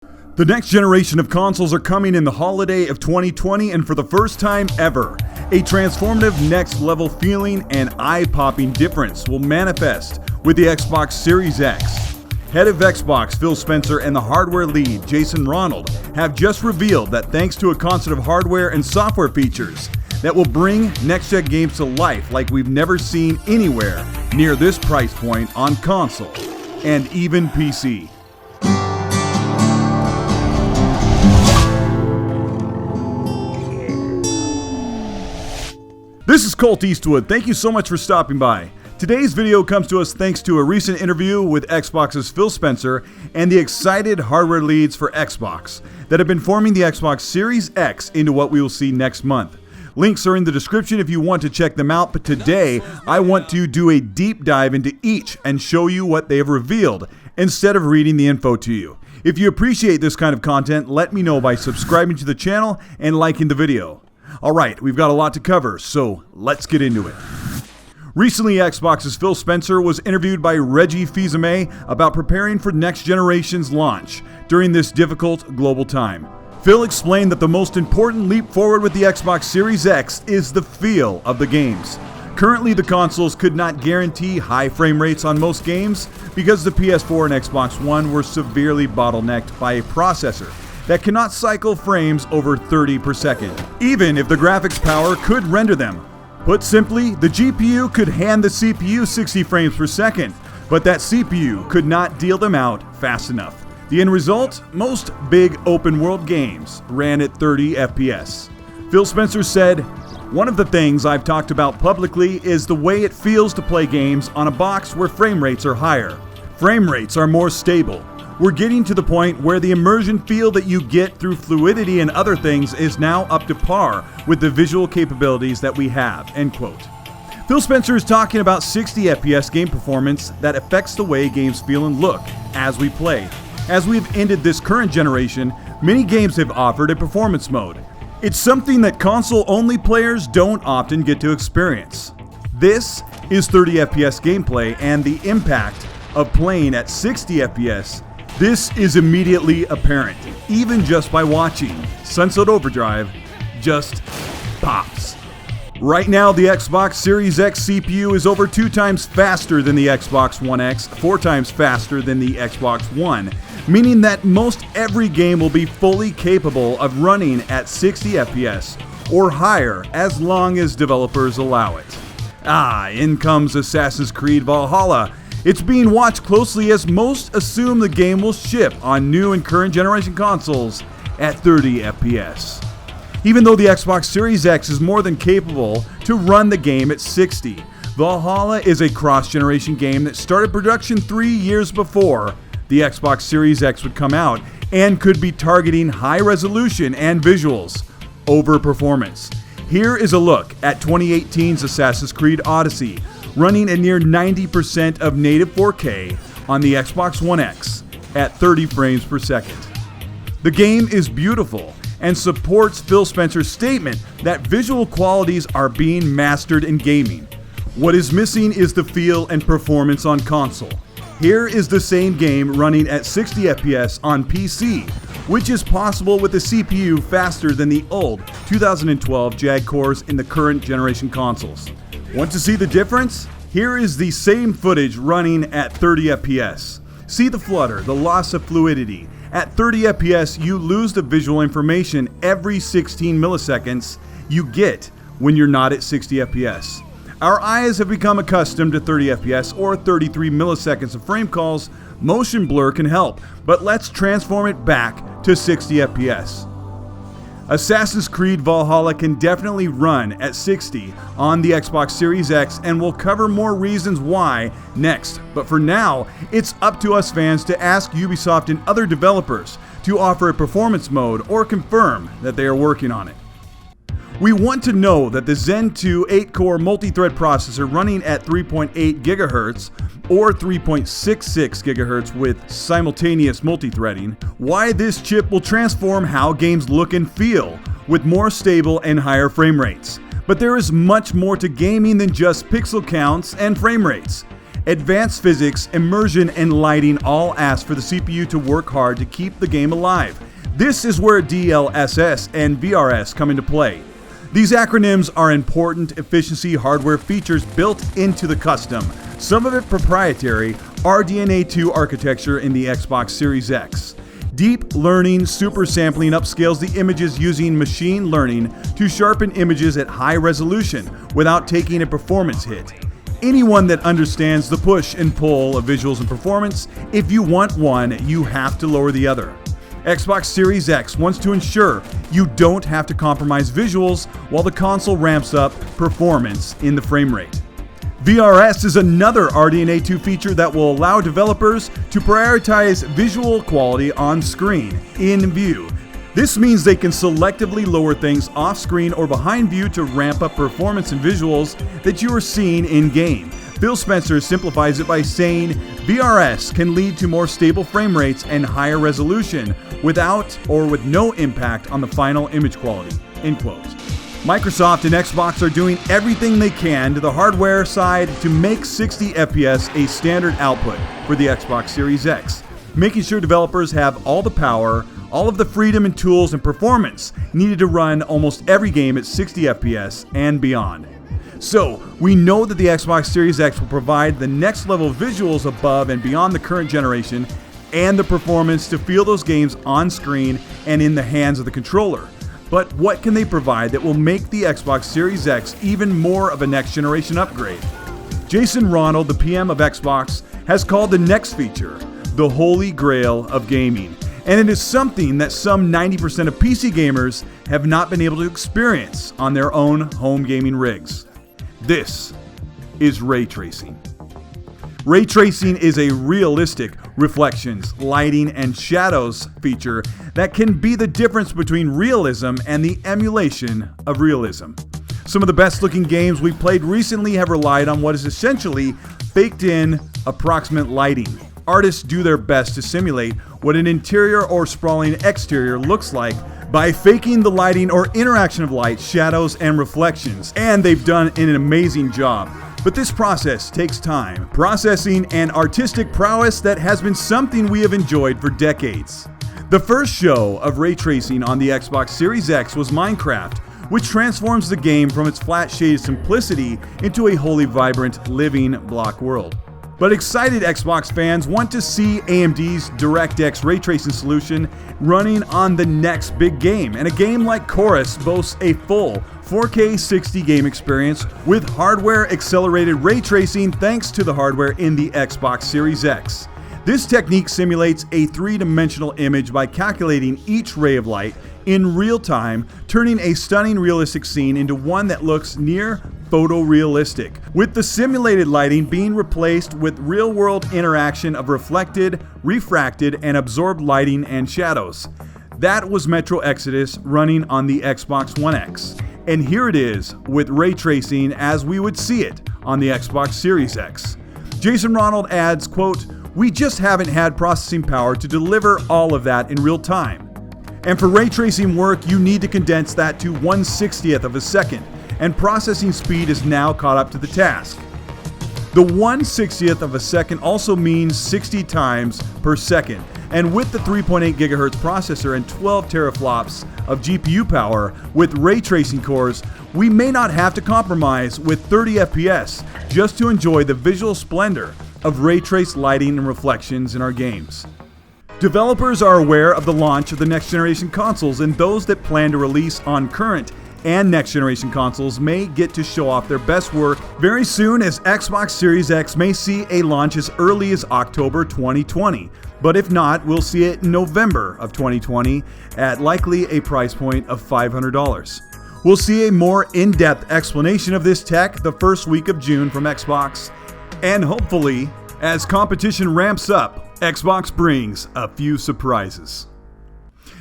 The next generation of consoles are coming in the holiday of 2020, and for the first time ever, a transformative next-level feeling and eye-popping difference will manifest with the Xbox Series X. Head of Xbox Phil Spencer and the hardware lead Jason Ronald have just revealed that thanks to a concert of hardware and software features that will bring next-gen games to life like we've never seen anywhere near this price point on console and even PC. This is Colteastwood. Thank you so much for stopping by. Today's video comes to us thanks to a recent interview with Xbox's Phil Spencer and the excited hardware leads for Xbox that have been forming the Xbox Series X into what we will see next month. Links are in the description if you want to check them out, but today I want to do a deep dive into each and show you what they have revealed instead of reading the info to you. If you appreciate this kind of content, let me know by subscribing to the channel and liking the video. Alright, we've got a lot to cover, so let's get into it. Recently, Xbox's Phil Spencer was interviewed by Reggie Fils-Aimé about preparing for next generation's launch during this difficult global time. Phil explained that the most important leap forward with the Xbox Series X is the feel of the games. Currently, the consoles could not guarantee high frame rates on most games because the PS4 and Xbox One were severely bottlenecked by a processor that cannot cycle frames over 30 per second, even if the graphics power could render them. Put simply, the GPU could hand the CPU 60 frames per second, but that CPU could not deal them out fast enough. The end result? Most big open world games ran at 30 FPS. Phil Spencer said, "One of the things I've talked about publicly is the way it feels to play games on a box where frame rates are higher. Frame rates are more stable. We're getting to the point where the immersion feel that you get through fluidity and other things is now up to par with the visual capabilities that we have." End quote. Phil Spencer is talking about 60 FPS game performance that affects the way games feel and look as we play. As we've ended this current generation, many games have offered a performance mode. It's something that console-only players don't often get to experience. This is 30 FPS gameplay, and the impact of playing at 60 FPS. This is immediately apparent, even just by watching. Sunset Overdrive just pops. Right now, the Xbox Series X CPU is over 2 times faster than the Xbox One X, 4 times faster than the Xbox One, meaning that most every game will be fully capable of running at 60 FPS or higher as long as developers allow it. In comes Assassin's Creed Valhalla. It's being watched closely as most assume the game will ship on new and current generation consoles at 30 FPS. Even though the Xbox Series X is more than capable to run the game at 60, Valhalla is a cross-generation game that started production 3 years before the Xbox Series X would come out and could be targeting high resolution and visuals over performance. Here is a look at 2018's Assassin's Creed Odyssey, running at near 90% of native 4K on the Xbox One X at 30 frames per second. The game is beautiful and supports Phil Spencer's statement that visual qualities are being mastered in gaming. What is missing is the feel and performance on console. Here is the same game running at 60 FPS on PC, which is possible with a CPU faster than the old 2012 Jag cores in the current generation consoles. Want to see the difference? Here is the same footage running at 30 FPS. See the flutter, the loss of fluidity. At 30 FPS, you lose the visual information every 16 milliseconds you get when you're not at 60 FPS. Our eyes have become accustomed to 30 FPS or 33 milliseconds of frame calls. Motion blur can help, but let's transform it back to 60 FPS. Assassin's Creed Valhalla can definitely run at 60 on the Xbox Series X, and we'll cover more reasons why next. But for now, it's up to us fans to ask Ubisoft and other developers to offer a performance mode or confirm that they are working on it. We want to know that the Zen 2 8-core multi-thread processor running at 3.8 GHz or 3.66 GHz with simultaneous multi-threading, why this chip will transform how games look and feel with more stable and higher frame rates. But there is much more to gaming than just pixel counts and frame rates. Advanced physics, immersion, and lighting all ask for the CPU to work hard to keep the game alive. This is where DLSS and VRS come into play. These acronyms are important efficiency hardware features built into the custom, some of it proprietary, RDNA 2 architecture in the Xbox Series X. Deep learning super sampling upscales the images using machine learning to sharpen images at high resolution without taking a performance hit. Anyone that understands the push and pull of visuals and performance, if you want one, you have to lower the other. Xbox Series X wants to ensure you don't have to compromise visuals while the console ramps up performance in the frame rate. VRS is another RDNA 2 feature that will allow developers to prioritize visual quality on screen, in view. This means they can selectively lower things off screen or behind view to ramp up performance and visuals that you are seeing in-game. Phil Spencer simplifies it by saying VRS can lead to more stable frame rates and higher resolution without or with no impact on the final image quality, end quote. Microsoft and Xbox are doing everything they can to the hardware side to make 60 FPS a standard output for the Xbox Series X, making sure developers have all the power, all of the freedom and tools and performance needed to run almost every game at 60 FPS and beyond. So, we know that the Xbox Series X will provide the next level of visuals above and beyond the current generation and the performance to feel those games on screen and in the hands of the controller. But what can they provide that will make the Xbox Series X even more of a next generation upgrade? Jason Ronald, the PM of Xbox, has called the next feature the Holy Grail of gaming. And it is something that some 90% of PC gamers have not been able to experience on their own home gaming rigs. This is ray tracing. Ray tracing is a realistic reflections, lighting, and shadows feature that can be the difference between realism and the emulation of realism. Some of the best looking games we've played recently have relied on what is essentially baked in approximate lighting. Artists do their best to simulate what an interior or sprawling exterior looks like by faking the lighting or interaction of light, shadows, and reflections, and they've done an amazing job. But this process takes time, processing, and artistic prowess that has been something we have enjoyed for decades. The first show of ray tracing on the Xbox Series X was Minecraft, which transforms the game from its flat shaded simplicity into a wholly vibrant, living block world. But excited Xbox fans want to see AMD's DirectX ray tracing solution running on the next big game, and a game like Chorus boasts a full 4K 60 game experience with hardware accelerated ray tracing thanks to the hardware in the Xbox Series X. This technique simulates a three-dimensional image by calculating each ray of light in real time, turning a stunning realistic scene into one that looks near photorealistic, with the simulated lighting being replaced with real-world interaction of reflected, refracted, and absorbed lighting and shadows. That was Metro Exodus running on the Xbox One X. And here it is with ray tracing as we would see it on the Xbox Series X. Jason Ronald adds, quote, "We just haven't had processing power to deliver all of that in real time. And for ray tracing work, you need to condense that to 1/60th of a second, and processing speed is now caught up to the task. The 1/60th of a second also means 60 times per second, and with the 3.8 GHz processor and 12 teraflops of GPU power with ray tracing cores, we may not have to compromise with 30 FPS just to enjoy the visual splendor of ray traced lighting and reflections in our games." Developers are aware of the launch of the next generation consoles, and those that plan to release on current and next generation consoles may get to show off their best work very soon, as Xbox Series X may see a launch as early as October 2020. But if not, we'll see it in November of 2020 at likely a price point of $500. We'll see a more in-depth explanation of this tech the first week of June from Xbox, and hopefully, as competition ramps up, Xbox brings a few surprises.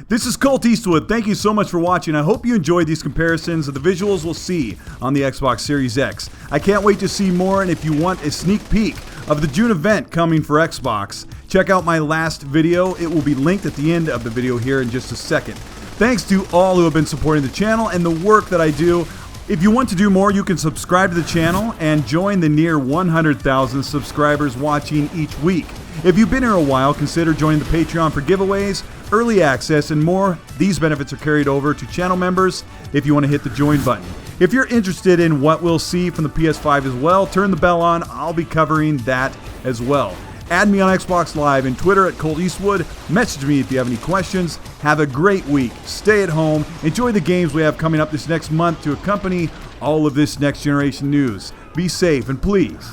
This is Colteastwood. Thank you so much for watching. I hope you enjoyed these comparisons of the visuals we'll see on the Xbox Series X. I can't wait to see more, and if you want a sneak peek of the June event coming for Xbox, check out my last video. It will be linked at the end of the video here in just a second. Thanks to all who have been supporting the channel and the work that I do. If you want to do more, you can subscribe to the channel and join the near 100,000 subscribers watching each week. If you've been here a while, consider joining the Patreon for giveaways, early access, and more. These benefits are carried over to channel members if you want to hit the join button. If you're interested in what we'll see from the PS5 as well, turn the bell on. I'll be covering that as well. Add me on Xbox Live and Twitter at Colteastwood. Message me if you have any questions. Have a great week. Stay at home. Enjoy the games we have coming up this next month to accompany all of this next generation news. Be safe and please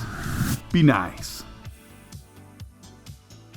be nice.